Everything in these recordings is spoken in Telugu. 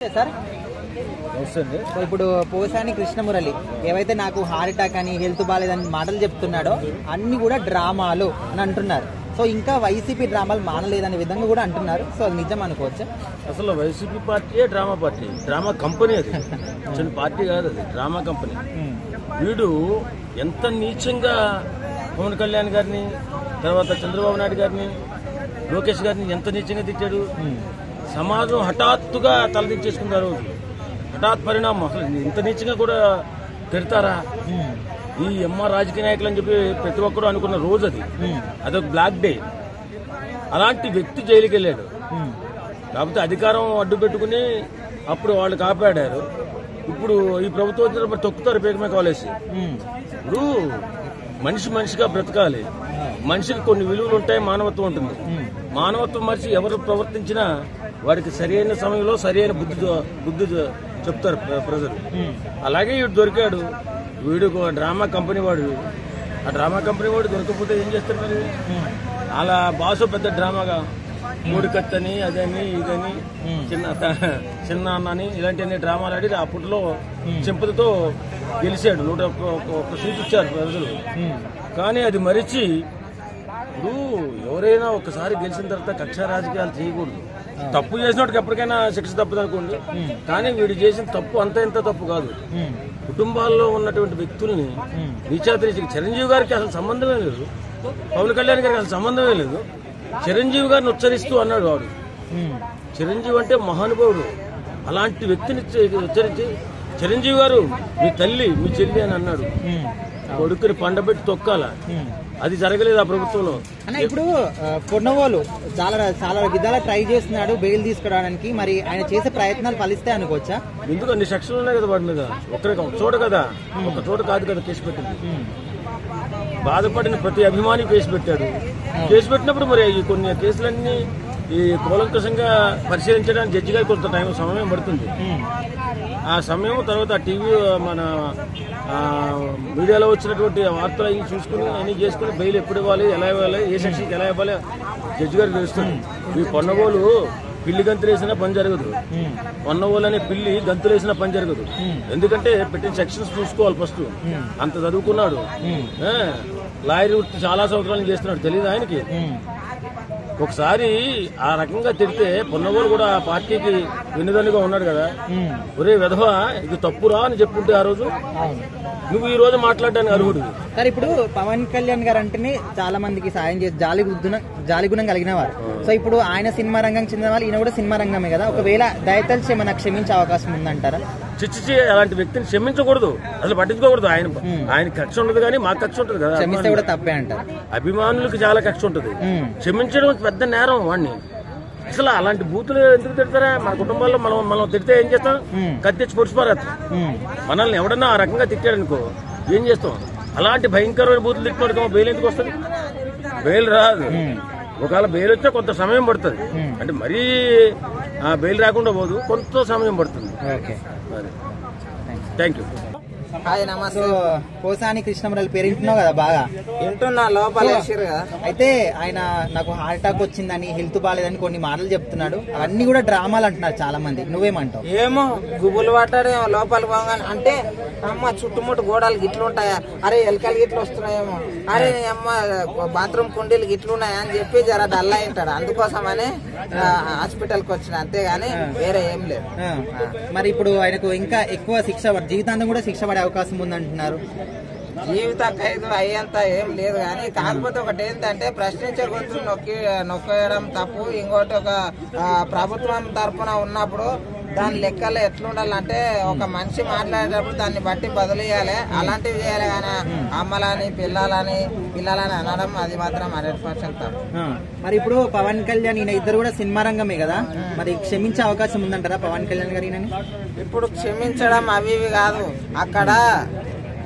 సార్ ఇప్పుడు పోసాని కృష్ణమురళి ఏవైతే నాకు హార్ట్ అటాక్ అని హెల్త్ బాగాలేదని మాటలు చెప్తున్నాడో అన్ని కూడా డ్రామాలు అని అంటున్నారు. సో ఇంకా వైసీపీ డ్రామాలు మానలేదనే విధంగా కూడా అంటున్నారు. సో అది నిజం అనుకోవచ్చు. అసలు వైసీపీ పార్టీయే డ్రామా పార్టీ, డ్రామా కంపెనీ. అది చిన్న పార్టీ కాదు, అది డ్రామా కంపెనీ. వీడు ఎంత నీచంగా పవన్ కళ్యాణ్ గారిని, తర్వాత చంద్రబాబు నాయుడు గారిని, లోకేష్ గారిని ఎంత నీచంగా తిట్టాడు. సమాజం హఠాత్తుగా తలదించేసుకున్నారు. హఠాత్ పరిణామం. అసలు ఇంత నీచంగా కూడా తిడతారా ఈ రాజకీయ నాయకులు అని చెప్పి ప్రతి ఒక్కరు అనుకున్న రోజు అది. అదొక బ్లాక్ డే. అలాంటి వ్యక్తి జైలుకి వెళ్ళాడు. కాకపోతే అధికారం అడ్డు పెట్టుకుని అప్పుడు వాళ్ళు కాపాడారు. ఇప్పుడు ఈ ప్రభుత్వం తొక్కుతారు పేకమే కాలేసి. ఇప్పుడు మనిషిగా బ్రతకాలి. మనిషికి కొన్ని విలువలు ఉంటాయి, మానవత్వం ఉంటుంది. మానవత్వం మనిషి ఎవరు ప్రవర్తించినా వాడికి సరైన సమయంలో సరైన బుద్ధి చెప్తారు ప్రజలు. అలాగే వీడు దొరికాడు. వీడు డ్రామా కంపెనీ వాడు. ఆ డ్రామా కంపెనీ వాడు దొరకకపోతే ఏం చేస్తారు మరి? అలా బాసు పెద్ద డ్రామాగా మూడు కత్తని అదని ఇదని చిన్న అన్నని ఇలాంటి డ్రామాలు ఆడి అప్పట్లో సింపతితో గెలిచాడు. 101 సీట్ ఇచ్చారు ప్రజలు. కానీ అది మరిచి ఇప్పుడు ఎవరైనా ఒకసారి గెలిచిన తర్వాత కక్ష రాజకీయాలు చేయకూడదు. తప్పు చేసినోడికి ఎప్పటికైనా శిక్ష తప్పదు అనుకోండి. కానీ వీడు చేసిన తప్పు అంత ఇంత తప్పు కాదు. కుటుంబాల్లో ఉన్నటువంటి వ్యక్తుల్ని నీచాతి చిరంజీవి గారికి అసలు సంబంధమే లేదు, పవన్ కళ్యాణ్ గారికి అసలు సంబంధమే లేదు. చిరంజీవి గారిని ఉచ్చరిస్తూ అన్నాడు వాడు. చిరంజీవి అంటే మహానుభావుడు. అలాంటి వ్యక్తిని ఉచ్చరించి చిరంజీవి గారు మీ తల్లి మీ చెల్లి అని అన్నాడు. కొడుకుని పండబెట్టి తొక్కాల. అది జరగలేదు ఆ ప్రభుత్వంలో. అన్న ఇప్పుడు పొన్నవోలు చాలా విధాలా ట్రై చేస్తున్నాడు బెయిల్ తీసుకురావడానికి. మరి ఆయన చేసే ప్రయత్నాలు ఫలిస్తాయి అనుకోవచ్చా? ఎందుకు అన్ని సెక్షన్లు ఉన్నాయి కదా వాడి మీద. ఒక చోట కదా, ఒక చోట కాదు కదా కేసు పెట్టింది. బాధపడిన ప్రతి అభిమాని కేసు పెట్టాడు. కేసు పెట్టినప్పుడు మరి ఈ కొన్ని కేసులన్నీ ఈ కూలంకషంగా పరిశీలించడానికి జడ్జి గారికి కొంత సమయం పడుతుంది. ఆ సమయం తర్వాత టీవీ మన మీడియాలో వచ్చినటువంటి వార్తలు అవి చూసుకుని అన్ని చేసుకుని బెయిల్ ఎప్పుడు ఇవ్వాలి, ఎలా ఇవ్వాలి, ఏ సెక్షన్కి ఎలా ఇవ్వాలి జడ్జి గారికి తెలుస్తుంది. ఈ పొన్నగోలు పిల్లి గంతులు వేసినా పని జరగదు. పొన్నగోలు అనే పిల్లి గంతులు వేసినా పని జరగదు. ఎందుకంటే పెట్టిన సెక్షన్స్ చూసుకోవాలి ఫస్ట్. అంత చదువుకున్నాడు, లాయర్ వృత్తి చాలా సంవత్సరాలు చేస్తున్నాడు, తెలియదు ఆయనకి. ఒకసారి ఆ రకంగా తిడితే పొన్నగోలు కూడా ఆ పార్టీకి వెన్నుదన్నుగా ఉన్నాడు కదా. ఒరే విధవ ఇది తప్పురా అని చెప్పుకుంటే ఆ రోజు నువ్వు ఈ రోజు మాట్లాడడానికి అర్హుడు. సార్ ఇప్పుడు పవన్ కళ్యాణ్ గారు అంటేనే చాలా మందికి సాయం చేసి జాలిగుణం కలిగిన వారు. సో ఇప్పుడు ఆయన సినిమా రంగం చెందిన వాళ్ళు, ఈయన కూడా సినిమా రంగమే కదా. ఒకవేళ దయతలిచి ఏమైనా క్షమించే అవకాశం ఉందంటారా? చిచ్చి అలాంటి వ్యక్తిని క్షమించకూడదు, అసలు పట్టించుకోకూడదు. ఆయన కక్ష ఉండదు, కానీ మాకు కక్ష ఉంటుంది కదా. క్షమిస్తే కూడా తప్పే అంటారు. అభిమానులకు చాలా కక్ష ఉంటుంది. క్షమించడం పెద్ద నేరం వాడిని. అసలు అలాంటి బూతులు ఎందుకు తిడతారా? మన కుటుంబాల్లో మనం తిడితే ఏం చేస్తాం? కత్తిచ్చి పొడిచిపారేస్తాం. మనల్ని ఎవడన్నా ఆ రకంగా తిట్టాడనుకో ఏం చేస్తాం? అలాంటి భయంకరమైన బూతులు తిట్టుకోవడం బెయిల్ ఎందుకు వస్తుంది? బెయిల్ రాదు. ఒకవేళ బెయిల్ వస్తే కొంత సమయం పడుతుంది. అంటే మరీ బెయిల్ రాకుండా పోదు, కొంత సమయం పడుతుంది. Thank you. నమస్తే. పోసాని కృష్ణమురళి పేరు వింటున్నావు కదా బాగా? వింటున్నా. లోపల అయితే ఆయన నాకు హార్ట్ అటాక్ వచ్చిందని హెల్త్ బాగాలేదని కొన్ని మాటలు చెప్తున్నాడు. అవన్నీ కూడా డ్రామాలు అంటున్నారు చాలా మంది. నువ్వేమంటావు? ఏమో గుబులు పట్టాడేమో లోపలికి పోగానే. అంటే అమ్మ చుట్టుముట్టు గోడలు గిట్లుంటాయా, అరే ఎలకలు గిట్లు వస్తున్నాయేమో, అరే అమ్మ బాత్రూమ్ కుండీలు గిట్లున్నాయా అని చెప్పి జర డల్ అయింటాడు. అందుకోసమనే హాస్పిటల్కి వచ్చిన, అంతేగాని వేరే ఏం లేదు. మరి ఇప్పుడు ఆయనకు ఇంకా ఎక్కువ శిక్ష, జీవితాంతం కూడా శిక్ష పడే అవకాశం ఉందంటున్నారు. జీవిత ఖైదు అయ్యేంత ఏం లేదు, కానీ కాకపోతే ఒకటి ఏంటంటే ప్రశ్నించే గొంతు నొక్కేయడం తప్పు. ఇంకోటి ఒక ప్రభుత్వం తరఫున ఉన్నప్పుడు దాని లెక్కలు ఎట్లుండాలంటే ఒక మనిషి మాట్లాడేటప్పుడు దాన్ని బట్టి బదులియాలి, అలాంటివి చేయాలి. కానీ అమ్మలని పిల్లలని అనడం అది మాత్రం 100% తప్పు. మరి ఇప్పుడు పవన్ కళ్యాణ్ ఈయన ఇద్దరు కూడా సినిమా రంగమే కదా, మరి క్షమించే అవకాశం ఉందంటారా పవన్ కళ్యాణ్ గారు ఈయనని? ఇప్పుడు క్షమించడం అవి ఇవి కాదు, అక్కడ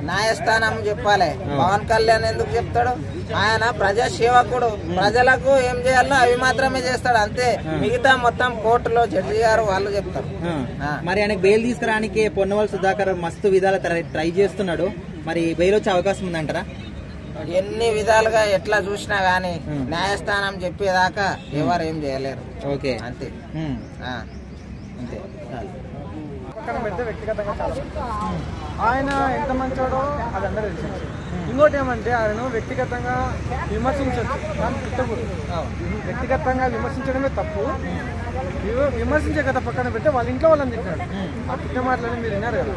న్యాయస్థానం చెప్పాలి. పవన్ కళ్యాణ్ ఎందుకు చెప్తాడు? ఆయన ప్రజా సేవకుడు. ప్రజలకు ఏం చేయాలో అవి మాత్రమే చేస్తాడు, అంతే. మిగతా మొత్తం కోర్టులో జడ్జి గారు వాళ్ళు చెప్తారు. మరి ఆయనకు బెయిల్ తీసుకురానికి పొన్నవల్ సుధాకర్ మస్తు విధాలు ట్రై చేస్తున్నాడు. మరి బెయిల్ వచ్చే అవకాశం ఉందంటారా? ఎన్ని విధాలుగా ఎట్లా చూసినా గానీ న్యాయస్థానం చెప్పేదాకా ఎవరు ఏం చేయలేరు. ఓకే, అంతే. అంతే. పక్కన పెడితే వ్యక్తిగతంగా చాలా మంచి. ఆయన ఎంత మంచోడో అది అందరూ తెలిసింది. ఇంకోటి ఏమంటే ఆయన వ్యక్తిగతంగా విమర్శించవచ్చు, కానీ తిట్టకూడదు. వ్యక్తిగతంగా విమర్శించడమే తప్పు. విమర్శించే కథ పక్కన పెడితే వాళ్ళ ఇంట్లో వాళ్ళని తిట్టాడు. ఆ తిట్ట మాటలని మీరు విన్నారు కదా.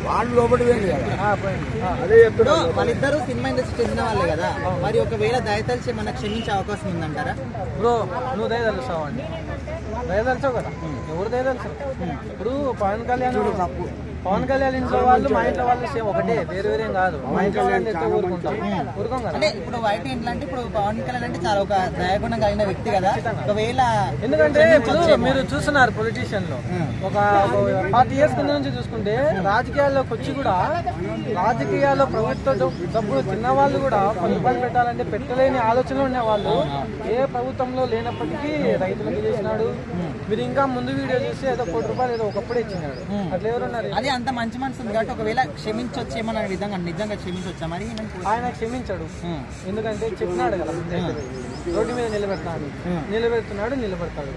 వాళ్ళు లోపలి ఇప్పుడు వాళ్ళిద్దరూ సినిమా ఇండస్ట్రీ చెందిన వాళ్ళే కదా, మరి ఒకవేళ దయతలిచి ఏమన్నా క్షమించే అవకాశం ఉందంటారా? బ్రో నువ్వు దయదలుస్తావు అండి, దయదలిచావు కదా, ఎవరు దయదలిచావు? ఇప్పుడు పవన్ కళ్యాణ్ ఇంట్లో వాళ్ళు మా ఇంట్లో వాళ్ళు సేమ్ ఒకటే, వేరు వేరేం కాదు. మా ఇంట్లో వాళ్ళు ఊరుకుంటాం కదా. అంటే ఇప్పుడు వైట్ ఏంటి అంటే ఇప్పుడు పవన్ కళ్యాణ్ అంటే చాలా ఒక దయాగుణం కలిగిన వ్యక్తి కదా, ఒకవేళ ఎందుకంటే ఇప్పుడు మీరు చూస్తున్నారు పొలిటీషియన్ లో ఒక 40 years కింద నుంచి చూసుకుంటే రాజకీయాల్లోకి వచ్చి కూడా రాజకీయాల్లో ప్రభుత్వ డబ్బులు తిన్న వాళ్ళు కూడా 10 రూపాయలు పెట్టాలంటే పెట్టలేని ఆలోచనలో ఉండే వాళ్ళు ఏ ప్రభుత్వంలో లేనప్పటికీ రైతులకు చేసినాడు. మీరు ఇంకా ముందు వీడియో చూస్తే ఏదో 1 కోటి రూపాయలు ఏదో ఒకప్పుడే ఇచ్చినాడు. అట్లా ఎవరున్నారు? అది అంత మంచి మనసు ఉంది కాబట్టి ఒకవేళ క్షమించొచ్చేమో అనే విధంగా నిజంగా క్షమించొచ్చా మరి? ఆయన క్షమించాడు, ఎందుకంటే చెప్పినాడు కదా రోడ్డు మీద నిలబెడుతున్నాడు, నిలబెడతాడు.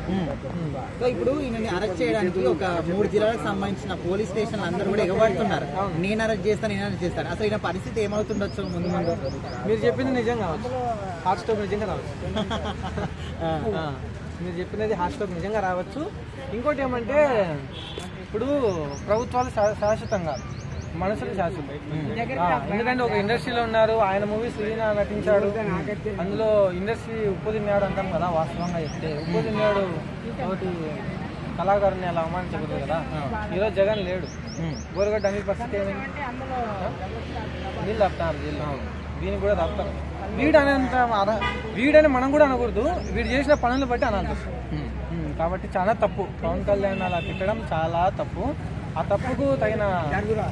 సో ఇప్పుడు ఈయనని అరెస్ట్ చేయడానికి ఒక 3 జిల్లాలకు సంబంధించిన పోలీస్ స్టేషన్లు అందరూ కూడా ఎగబడుతున్నారు, నేను అరెస్ట్ చేస్తాను. అసలు ఈయన పరిస్థితి ఏమవుతుండొచ్చు ముందు ముందు? మీరు చెప్పింది నిజం కావచ్చు, హాట్ స్టాక్ నిజంగా రావచ్చు. మీరు చెప్పినది హాట్ స్టాక్ నిజంగా రావచ్చు. ఇంకోటి ఏమంటే ఇప్పుడు ప్రభుత్వాలు శాశ్వతంగా, మనుషులు శాశ్వతం. ఎందుకంటే ఒక ఇండస్ట్రీలో ఉన్నారు, ఆయన మూవీస్ ఈయన నటించాడు, అందులో ఇండస్ట్రీ ఉప్పు తిన్నాడు అంటాం కదా. వాస్తవంగా చెప్తే ఉప్పు తిన్నాడు ఒకటి కళాకారుని అలా అవమానించకూడదు కదా. ఈరోజు జగన్ లేడు, బోరుగడ్డ అన్ని పరిస్థితి ఏమైంది? నీళ్ళు తప్పుతారు జైల్లో, దీనికి కూడా తప్పుతారు. వీడని మనం కూడా అనకూడదు, వీడు చేసిన పనులు బట్టి అనాలి. కాబట్టి చాలా తప్పు, పవన్ కళ్యాణ్ అలా తిట్టడం చాలా తప్పు. ఆ తప్పుకు తగిన